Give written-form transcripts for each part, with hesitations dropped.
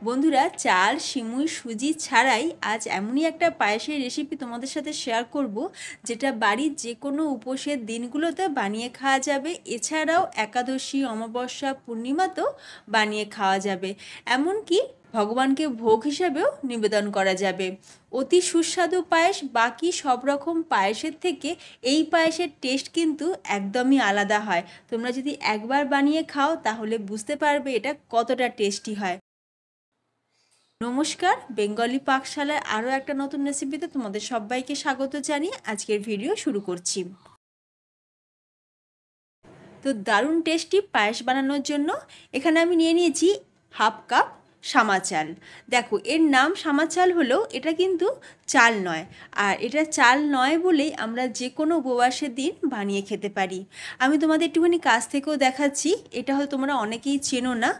বন্ধুরা, চাল, সিমুই, সুজি ছাড়াই আজ এমনই একটা পায়েসের রেসিপি তোমাদের সাথে শেয়ার করব, যেটা বাড়ির যে কোনো উপোসের দিনগুলোতে বানিয়ে খাওয়া যাবে। এছাড়াও একাদশী, অমাবস্যা, পূর্ণিমাতেও বানিয়ে খাওয়া যাবে। এমনকি ভগবানকে ভোগ হিসাবেও নিবেদন করা যাবে। অতি সুস্বাদু পায়েস। বাকি সব রকম পায়েসের থেকে এই পায়েসের টেস্ট কিন্তু একদমই আলাদা হয়। তোমরা যদি একবার বানিয়ে খাও তাহলে বুঝতে পারবে এটা কতটা টেস্টি হয়। নমস্কার, বেঙ্গলি পাকশালার আরও একটা নতুন রেসিপিতে তোমাদের সবাইকে স্বাগত জানিয়ে আজকের ভিডিও শুরু করছি। তো দারুণ টেস্টি পায়েস বানানোর জন্য এখানে আমি নিয়ে নিয়েছি হাফ কাপ সামা চাল। দেখো, এর নাম সামা চাল হলেও এটা কিন্তু চাল নয়। আর এটা চাল নয় বলেই আমরা যে কোনো উপবাসের দিন বানিয়ে খেতে পারি। আমি তোমাদের একটুখানি কাছ থেকেও দেখাচ্ছি। এটা হয়তো তোমরা অনেকেই চেনো না।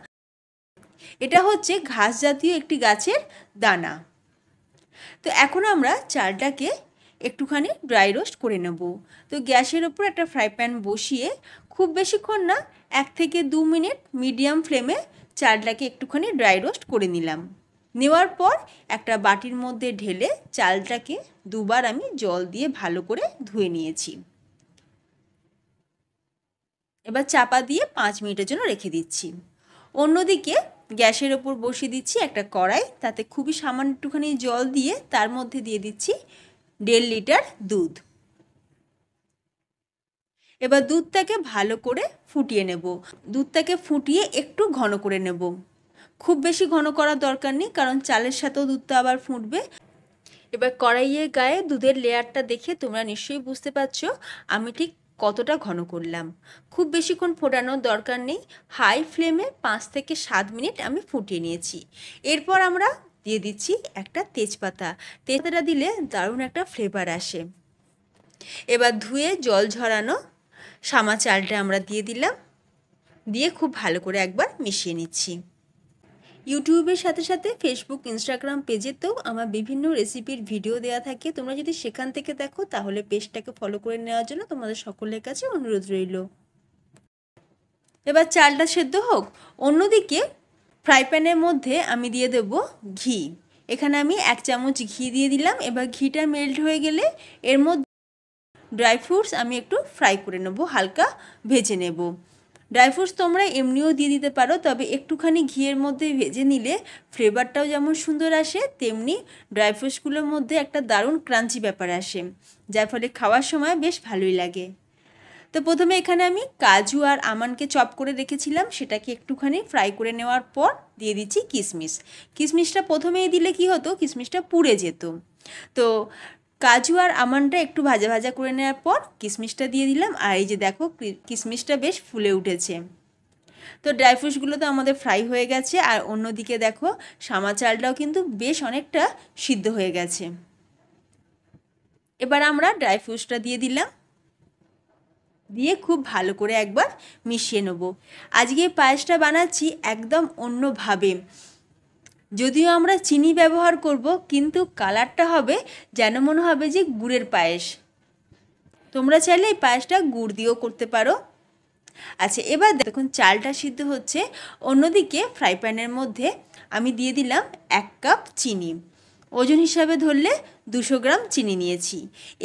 এটা হচ্ছে ঘাস জাতীয় একটি গাছের দানা। তো এখন আমরা চালটাকে একটুখানি ড্রাই রোস্ট করে নেব। তো গ্যাসের ওপর একটা ফ্রাই প্যান বসিয়ে খুব বেশিক্ষণ না, 1 থেকে 2 মিনিট মিডিয়াম ফ্লেমে চালটাকে একটুখানি ড্রাই রোস্ট করে নিলাম। নেওয়ার পর একটা বাটির মধ্যে ঢেলে চালটাকে দুবার আমি জল দিয়ে ভালো করে ধুয়ে নিয়েছি। এবার চাপা দিয়ে 5 মিনিটের জন্য রেখে দিচ্ছি। অন্যদিকে গ্যাসের ওপর বসিয়ে দিচ্ছি একটা কড়াই। তাতে খুবই সামান্য একটুখানি জল দিয়ে তার মধ্যে দিয়ে দিচ্ছি 1.5 লিটার দুধ। এবার দুধটাকে ভালো করে ফুটিয়ে নেব। দুধটাকে ফুটিয়ে একটু ঘন করে নেব। খুব বেশি ঘন করার দরকার নেই, কারণ চালের সাথেও দুধটা আবার ফুটবে। এবার কড়াইয়ের গায়ে দুধের লেয়ারটা দেখে তোমরা নিশ্চয়ই বুঝতে পারছো আমি ঠিক কতটা ঘন করলাম। খুব বেশিক্ষণ ফোটানোর দরকার নেই। হাই ফ্লেমে 5 থেকে 7 মিনিট আমি ফুটিয়ে নিয়েছি। এরপর আমরা দিয়ে দিচ্ছি একটা তেজপাতা। তেজপাতাটা দিলে দারুণ একটা ফ্লেভার আসে। এবার ধুয়ে জল ঝরানো সামা চালটা আমরা দিয়ে দিলাম। দিয়ে খুব ভালো করে একবার মিশিয়ে নিচ্ছি। ইউটিউবের সাথে সাথে ফেসবুক, ইনস্টাগ্রাম পেজেতেও আমার বিভিন্ন রেসিপির ভিডিও দেওয়া থাকে। তোমরা যদি সেখান থেকে দেখো তাহলে পেজটাকে ফলো করে নেওয়ার জন্য তোমাদের সকলের কাছে অনুরোধ রইল। এবার চালটা সেদ্ধ হোক। অন্যদিকে ফ্রাই প্যানের মধ্যে আমি দিয়ে দেব ঘি। এখানে আমি 1 চামচ ঘি দিয়ে দিলাম। এবার ঘিটা মেল্ট হয়ে গেলে এর মধ্যে ড্রাই ফ্রুটস আমি একটু ফ্রাই করে নেব, হালকা ভেজে নেব। ড্রাই ফ্রুটস তোমরা এমনিও দিয়ে দিতে পারো, তবে একটুখানি ঘিয়ের মধ্যে ভেজে নিলে ফ্লেভারটাও যেমন সুন্দর আসে, তেমনি ড্রাই ফ্রুটসগুলোর মধ্যে একটা দারুণ ক্রাঞ্চি ব্যাপার আসে, যার ফলে খাওয়ার সময় বেশ ভালোই লাগে। তো প্রথমে এখানে আমি কাজু আর আমন্ডকে চপ করে রেখেছিলাম, সেটাকে একটুখানি ফ্রাই করে নেওয়ার পর দিয়ে দিচ্ছি কিশমিশ। কিশমিশটা প্রথমেই দিলে কি হতো, কিশমিশটা পুড়ে যেত। তো কাজু আর আমন্ডটা একটু ভাজা ভাজা করে নেওয়ার পর কিশমিশটা দিয়ে দিলাম। আর এই যে দেখো, কিশমিশটা বেশ ফুলে উঠেছে। তো ড্রাই ফ্রুটসগুলো তো আমাদের ফ্রাই হয়ে গেছে। আর অন্যদিকে দেখো, সামা চালটাও কিন্তু বেশ অনেকটা সিদ্ধ হয়ে গেছে। এবার আমরা ড্রাই ফ্রুটসটা দিয়ে দিলাম, দিয়ে খুব ভালো করে একবার মিশিয়ে নেব। আজকে পায়েসটা বানাচ্ছি একদম অন্যভাবে। যদিও আমরা চিনি ব্যবহার করব, কিন্তু কালারটা হবে যেন মনে হবে যে গুড়ের পায়েস। তোমরা চাইলে এই পায়েসটা গুড় দিয়েও করতে পারো। আচ্ছা, এবার দেখুন চালটা সিদ্ধ হচ্ছে। অন্যদিকে ফ্রাই প্যানের মধ্যে আমি দিয়ে দিলাম 1 কাপ চিনি। ওজন হিসাবে ধরলে 200 গ্রাম চিনি নিয়েছি।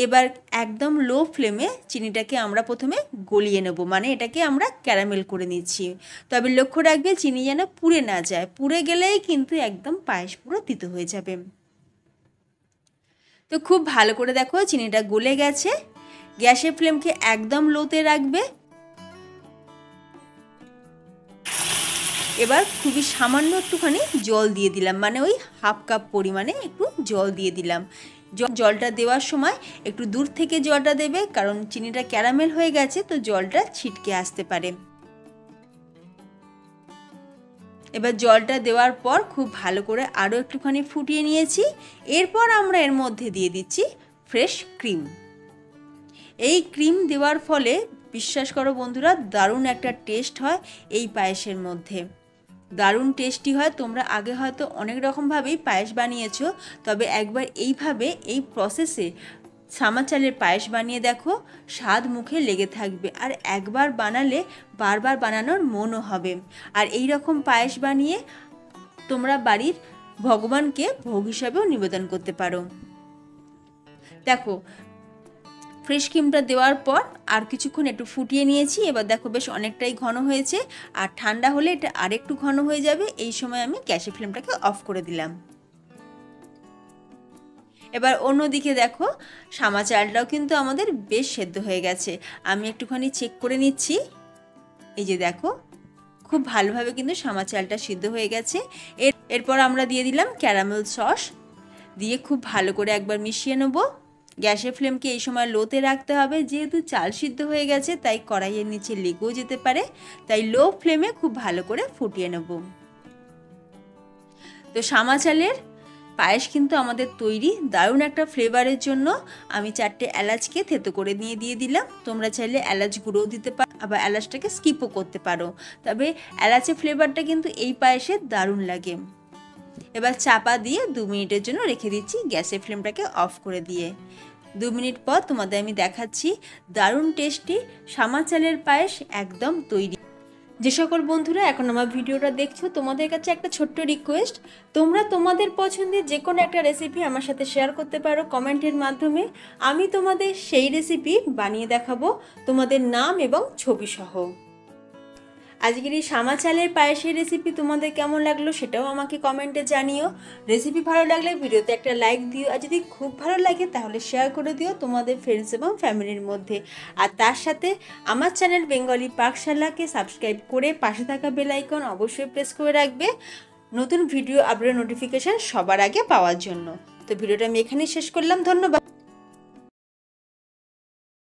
এবার একদম লো ফ্লেমে চিনিটাকে আমরা প্রথমে গলিয়ে নেব, মানে এটাকে আমরা ক্যারামেল করে নিচ্ছি। তবে লক্ষ্য রাখবে চিনি যেন পুড়ে না যায়। পুড়ে গেলেই কিন্তু একদম পায়েস পুরো তিতো হয়ে যাবে। তো খুব ভালো করে দেখো চিনিটা গলে গেছে। গ্যাসের ফ্লেমকে একদম লোতে রাখবে। এবার খুবই সামান্য একটুখানি জল দিয়ে দিলাম, মানে ওই হাফ কাপ পরিমাণে একটু জল দিয়ে দিলাম। জলটা দেওয়ার সময় একটু দূর থেকে জলটা দেবে, কারণ চিনিটা ক্যারামেল হয়ে গেছে, তো জলটা ছিটকে আসতে পারে। এবার জলটা দেওয়ার পর খুব ভালো করে আরও একটুখানি ফুটিয়ে নিয়েছি। এরপর আমরা এর মধ্যে দিয়ে দিচ্ছি ফ্রেশ ক্রিম। এই ক্রিম দেওয়ার ফলে বিশ্বাস করো বন্ধুরা, দারুণ একটা টেস্ট হয় এই পায়েসের মধ্যে। দারুণ টেস্টি হয়। তোমরা আগে হয়তো অনেক রকমভাবেই পায়েস বানিয়েছো, তবে একবার এইভাবে এই প্রসেসে সামা চালের পায়েস বানিয়ে দেখো, স্বাদ মুখে লেগে থাকবে। আর একবার বানালে বারবার বানানোর মনও হবে। আর এই রকম পায়েস বানিয়ে তোমরা বাড়ির ভগবানকে ভোগ হিসাবেও নিবেদন করতে পারো। দেখো ফ্রেশ ক্রিমটা দেওয়ার পর আর কিছুক্ষণ একটু ফুটিয়ে নিয়েছি। এবার দেখো বেশ অনেকটাই ঘন হয়েছে, আর ঠান্ডা হলে এটা আরেকটু ঘন হয়ে যাবে। এই সময় আমি গ্যাসের ফ্লেমটাকে অফ করে দিলাম। এবার অন্যদিকে দেখো সামা চালটাও কিন্তু আমাদের বেশ সেদ্ধ হয়ে গেছে। আমি একটুখানি চেক করে নিচ্ছি। এই যে দেখো খুব ভালোভাবে কিন্তু সামা চালটা সিদ্ধ হয়ে গেছে। এরপর আমরা দিয়ে দিলাম ক্যারামেল সস, দিয়ে খুব ভালো করে একবার মিশিয়ে নেব। গ্যাসের ফ্লেমকে এই সময় লোতে রাখতে হবে, যেহেতু চাল সিদ্ধ হয়ে গেছে তাই কড়াইয়ের নিচে লেগেও যেতে পারে, তাই লো ফ্লেমে খুব ভালো করে ফুটিয়ে নেব। তো সামা চালের পায়েস কিন্তু আমাদের তৈরি। দারুণ একটা ফ্লেভারের জন্য আমি 4টে এলাচকে থেতো করে দিয়ে দিলাম। তোমরা চাইলে এলাচ গুঁড়োও দিতে পারো, আবার এলাচটাকে স্কিপও করতে পারো, তবে এলাচের ফ্লেভারটা কিন্তু এই পায়েসে দারুণ লাগে। এবার চাপা দিয়ে 2 মিনিটের জন্য রেখে দিচ্ছি, গ্যাসের ফ্লেমটাকে অফ করে দিয়ে। 2 মিনিট পর তোমাদের আমি দেখাচ্ছি দারুণ টেস্টি সামা চালের পায়েস একদম তৈরি। যে সকল বন্ধুরা এখন আমার ভিডিওটা দেখছো, তোমাদের কাছে একটা ছোট্ট রিকোয়েস্ট, তোমরা তোমাদের পছন্দের যে কোনো একটা রেসিপি আমার সাথে শেয়ার করতে পারো কমেন্টের মাধ্যমে। আমি তোমাদের সেই রেসিপি বানিয়ে দেখাবো তোমাদের নাম এবং ছবি সহ। আজকের এই সামা চালের পায়েসের রেসিপি তোমাদের কেমন লাগলো সেটাও আমাকে কমেন্টে জানিও। রেসিপি ভালো লাগলে ভিডিওতে একটা লাইক দিও, আর যদি খুব ভালো লাগে তাহলে শেয়ার করে দিও তোমাদের ফ্রেন্ডস এবং ফ্যামিলির মধ্যে। আর তার সাথে আমার চ্যানেল বেঙ্গলি পাকশালাকে সাবস্ক্রাইব করে পাশে থাকা বেল আইকন অবশ্যই প্রেস করে রাখবে নতুন ভিডিও আপলোড নোটিফিকেশান সবার আগে পাওয়ার জন্য। তো ভিডিওটা আমি এখানেই শেষ করলাম, ধন্যবাদ।